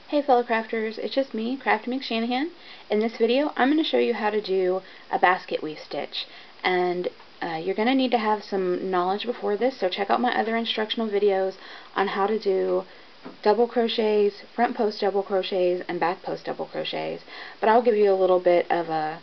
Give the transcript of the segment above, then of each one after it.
Hey fellow crafters, it's just me, Crafty McShanahan. In this video, I'm going to show you how to do a basket weave stitch. And you're going to need to have some knowledge before this, so check out my other instructional videos on how to do double crochets, front post double crochets, and back post double crochets. But I'll give you a little bit of a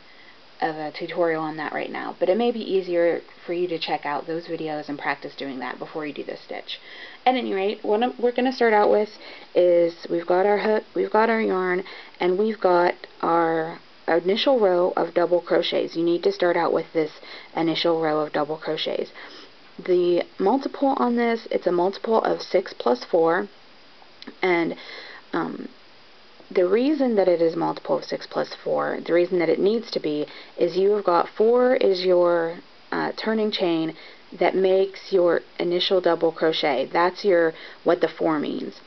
tutorial on that right now, but it may be easier for you to check out those videos and practice doing that before you do this stitch. At any rate, what we're going to start out with is we've got our hook, we've got our yarn, and we've got our initial row of double crochets. You need to start out with this initial row of double crochets. The multiple on this, it's a multiple of 6 plus 4, and the reason that it is multiple of 6 plus 4, the reason that it needs to be, is you have got 4 is your turning chain that makes your initial double crochet. That's what the 4 means.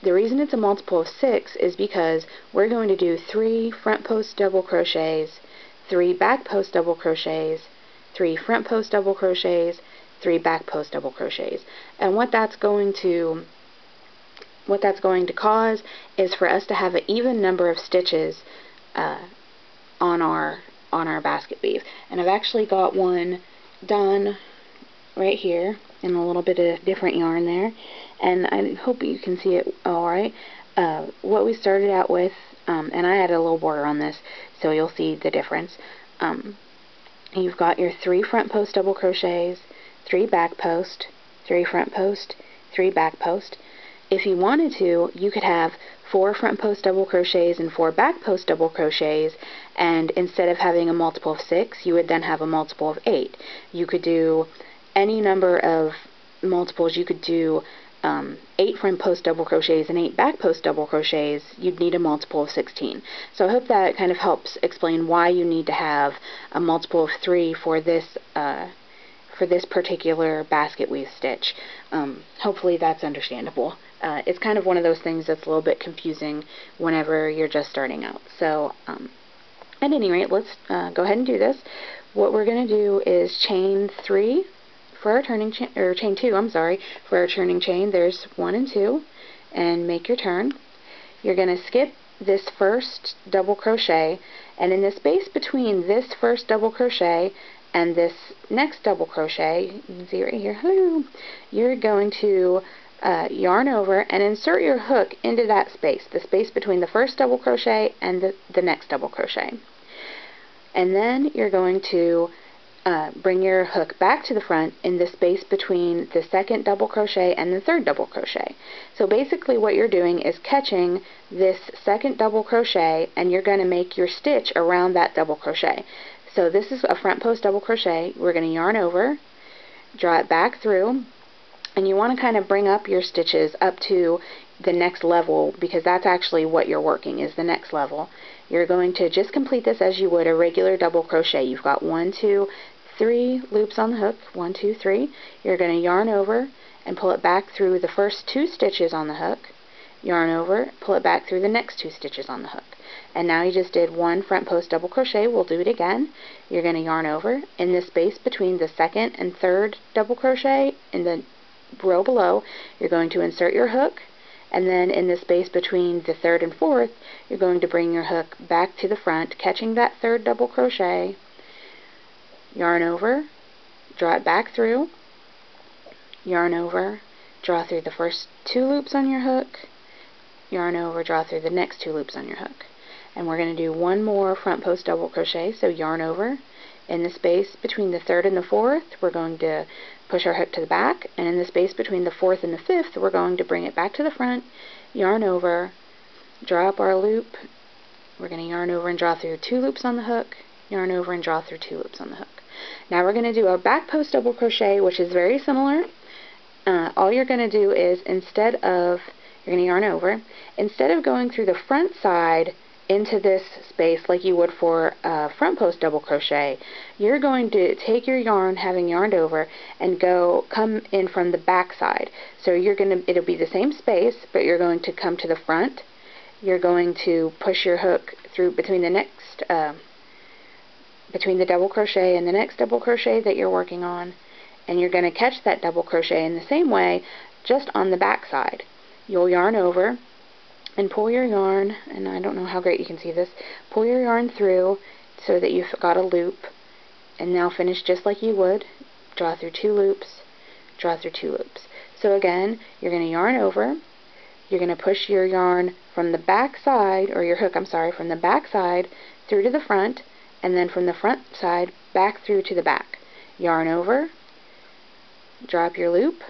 The reason it's a multiple of 6 is because we're going to do 3 front post double crochets, 3 back post double crochets, 3 front post double crochets, 3 back post double crochets. And what that's going to cause is for us to have an even number of stitches on our basket weave. And I've actually got one done right here in a little bit of different yarn there, and I hope you can see it alright. What we started out with, and I added a little border on this so you'll see the difference. You've got your 3 front post double crochets, 3 back post, 3 front post, 3 back post. If you wanted to, you could have 4 front post double crochets and 4 back post double crochets, and instead of having a multiple of 6, you would then have a multiple of 8. You could do any number of multiples. You could do 8 front post double crochets and 8 back post double crochets. You'd need a multiple of 16. So I hope that kind of helps explain why you need to have a multiple of 3 for this particular basket weave stitch. Hopefully that's understandable. It's kind of one of those things that's a little bit confusing whenever you're just starting out. So at any rate, let's go ahead and do this. What we're going to do is chain 3 for our turning chain, or chain 2, I'm sorry, for our turning chain. There's 1 and 2, and make your turn. You're going to skip this first double crochet, and in the space between this first double crochet and this next double crochet, you can see right here, you're going to yarn over and insert your hook into that space, the space between the first double crochet and the next double crochet. And then you're going to bring your hook back to the front in the space between the second double crochet and the third double crochet. So basically what you're doing is catching this second double crochet, and you're going to make your stitch around that double crochet. So this is a front post double crochet. We're going to yarn over, draw it back through, and you want to kind of bring up your stitches up to the next level, because that's actually what you're working, is the next level. You're going to just complete this as you would a regular double crochet. You've got 1, 2, 3 loops on the hook, 1, 2, 3. You're going to yarn over and pull it back through the first 2 stitches on the hook, yarn over, pull it back through the next 2 stitches on the hook. And now you just did 1 front post double crochet. We'll do it again. You're going to yarn over in the space between the second and third double crochet in the row below. You're going to insert your hook, and then in the space between the third and fourth, you're going to bring your hook back to the front, catching that third double crochet, yarn over, draw it back through, yarn over, draw through the first 2 loops on your hook, yarn over, draw through the next 2 loops on your hook. And we're going to do 1 more front post double crochet, so yarn over. In the space between the third and the fourth, we're going to push our hook to the back, and in the space between the fourth and the fifth, we're going to bring it back to the front, yarn over, draw up our loop. We're going to yarn over and draw through 2 loops on the hook, yarn over and draw through 2 loops on the hook. Now we're going to do our back post double crochet, which is very similar. All you're going to do is, you're going to yarn over, instead of going through the front side into this space like you would for a front post double crochet, you're going to take your yarn, having yarned over, and come in from the back side. So it'll be the same space, but you're going to come to the front. You're going to push your hook through between the double crochet and the next double crochet that you're working on, and you're going to catch that double crochet in the same way, just on the back side. You'll yarn over, and pull your yarn, and I don't know how great you can see this, pull your yarn through so that you've got a loop, and now finish just like you would. Draw through 2 loops, draw through 2 loops. So again, you're going to yarn over, you're going to push your yarn from the back side, or your hook, I'm sorry, from the back side through to the front, and then from the front side back through to the back. Yarn over, drop your loop,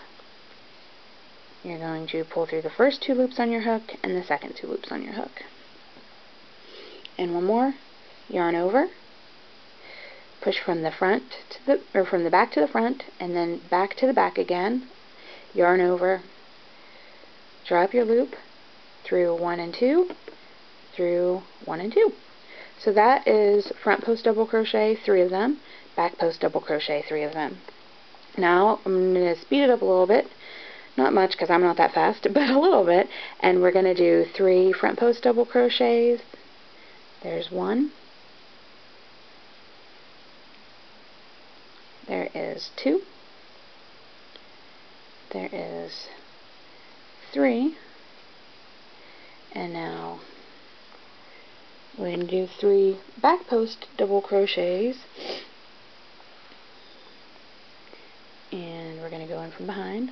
you're going to pull through the first 2 loops on your hook and the second 2 loops on your hook. And one more, yarn over, push from the front to the, or from the back to the front, and then back to the back again, yarn over, drop your loop through 1 and 2, through 1 and 2. So that is front post double crochet 3 of them, back post double crochet 3 of them. Now I'm going to speed it up a little bit, not much because I'm not that fast, but a little bit, and we're going to do 3 front post double crochets. There's 1, there is 2, there is 3, and now we're going to do 3 back post double crochets, and we're going to go in from behind.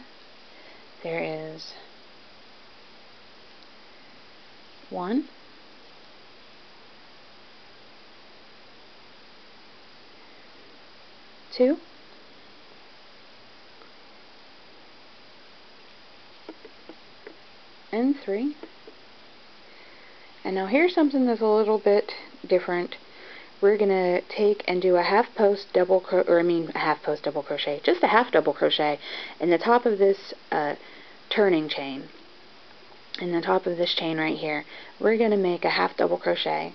There is 1, 2, and 3. And now here's something that's a little bit different. We're going to take and do a half post double crochet, just a half double crochet in the top of this turning chain. In the top of this chain right here, we're going to make a half double crochet.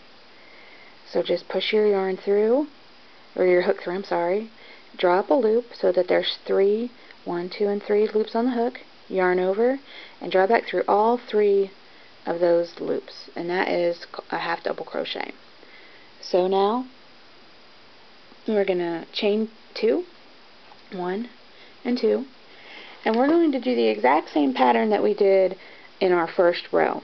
So just push your yarn through, or your hook through, I'm sorry, drop a loop so that there's 3, 1, 2, and 3 loops on the hook, yarn over, and draw back through all 3 of those loops, and that is a half double crochet. So now we're going to chain 2, 1 and 2, and we're going to do the exact same pattern that we did in our first row.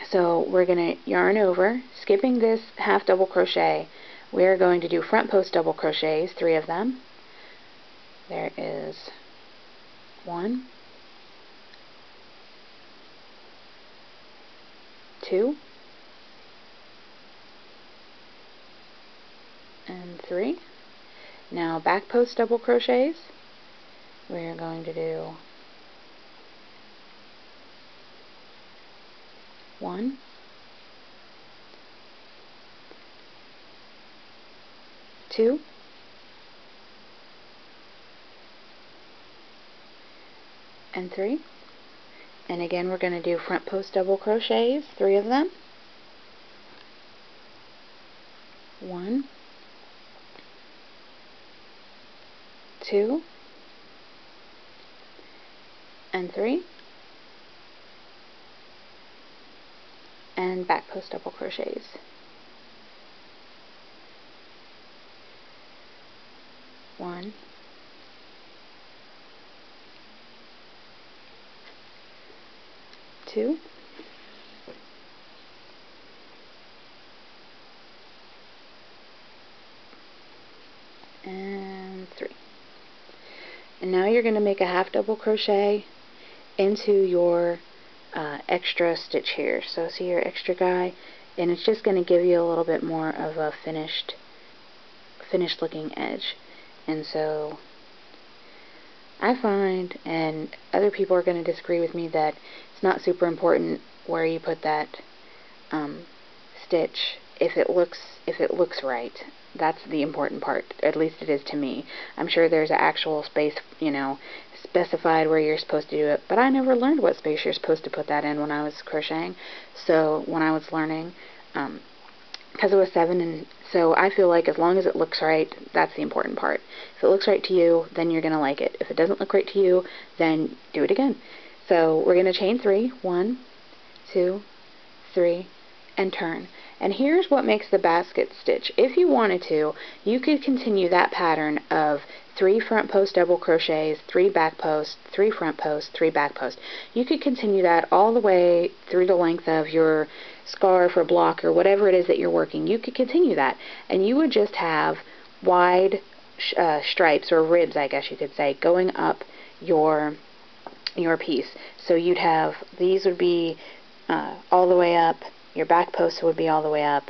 So we're going to yarn over, skipping this half double crochet. We're going to do front post double crochets, 3 of them. There is 1, 2, and 3. Now back post double crochets, we're going to do 1, 2, and 3. And again, we're going to do front post double crochets, 3 of them. 1, 2, and 3. And back post double crochets. 1, 2, and 3. And now you're going to make a half double crochet into your extra stitch here. So see your extra guy, and it's just going to give you a little bit more of a finished looking edge. And so I find, and other people are going to disagree with me, that it's not super important where you put that stitch if it looks right. That's the important part. At least it is to me. I'm sure there's an actual space, you know, specified where you're supposed to do it, but I never learned what space you're supposed to put that in when I was crocheting. So when I was learning, because I was 7, and so I feel like as long as it looks right, that's the important part. If it looks right to you, then you're gonna like it. If it doesn't look right to you, then do it again. So we're gonna chain 3, 1, 2, 3, and turn. And here's what makes the basket stitch. If you wanted to, you could continue that pattern of 3 front post double crochets, 3 back posts, 3 front posts, 3 back posts. You could continue that all the way through the length of your scarf or block or whatever it is that you're working. You could continue that, and you would just have wide stripes or ribs, I guess you could say, going up your piece. So you'd have, these would be all the way up, your back post would be all the way up,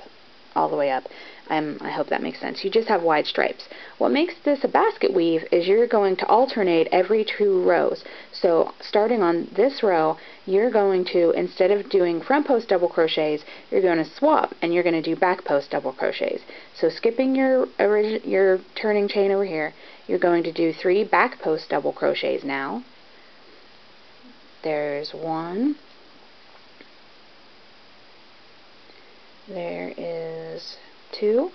all the way up. I hope that makes sense. You just have wide stripes. What makes this a basket weave is you're going to alternate every 2 rows. So starting on this row, you're going to, instead of doing front post double crochets, you're going to swap and you're going to do back post double crochets. So skipping your turning chain over here, you're going to do 3 back post double crochets now. There's 1. There is 2.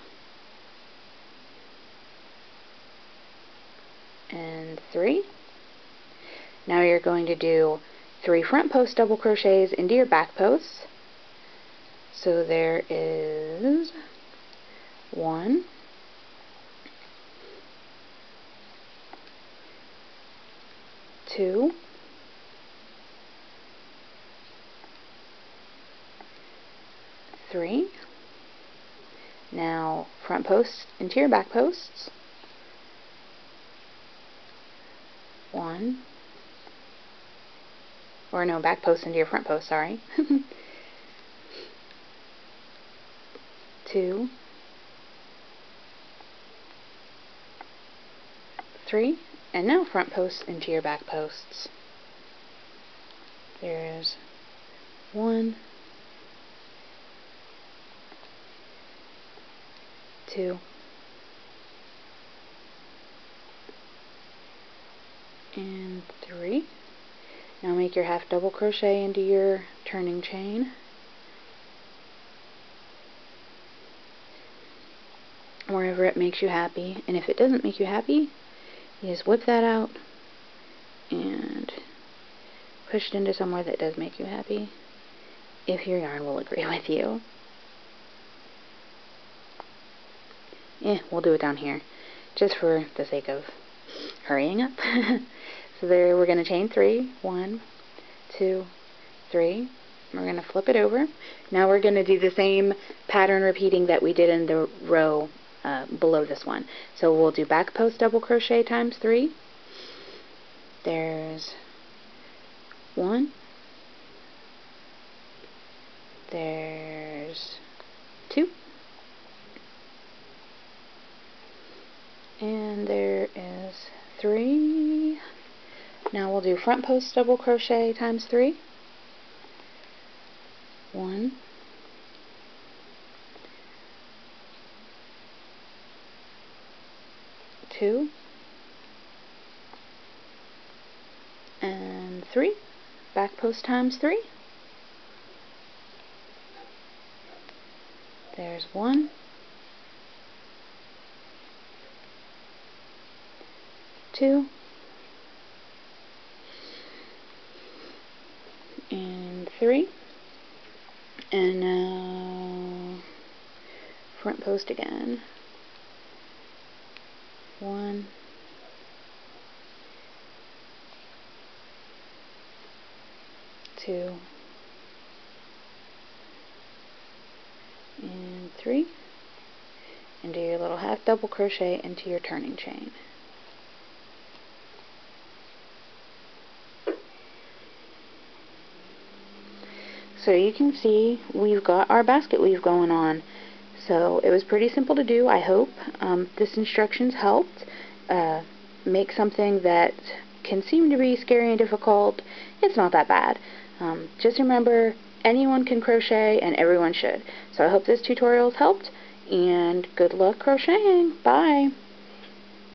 And 3. Now you're going to do 3 front post double crochets into your back posts. So there is 1, 2, 3. Now front posts into your back posts. 1, or no, back post into your front post, sorry. 2, 3, and now front posts into your back posts. There's 1, 2, and 3. Now make your half double crochet into your turning chain. Wherever it makes you happy. And if it doesn't make you happy, you just whip that out and push it into somewhere that does make you happy, if your yarn will agree with you. We'll do it down here, just for the sake of hurrying up. So there, we're going to chain 3. 1, 2, 3. We're going to flip it over. Now we're going to do the same pattern repeating that we did in the row below this one. So we'll do back post double crochet times 3. There's 1. There's 2. And there is 3. Now we'll do front post double crochet times 3. 1, 2, and 3. Back post times 3. There's 1, 2, and 3. And now front post again. 1, 2, and 3. And do your little half double crochet into your turning chain. So you can see we've got our basket weave going on. So it was pretty simple to do, I hope. This instructions helped. Make something that can seem to be scary and difficult. It's not that bad. Just remember, anyone can crochet and everyone should. So I hope this tutorial has helped, and good luck crocheting. Bye!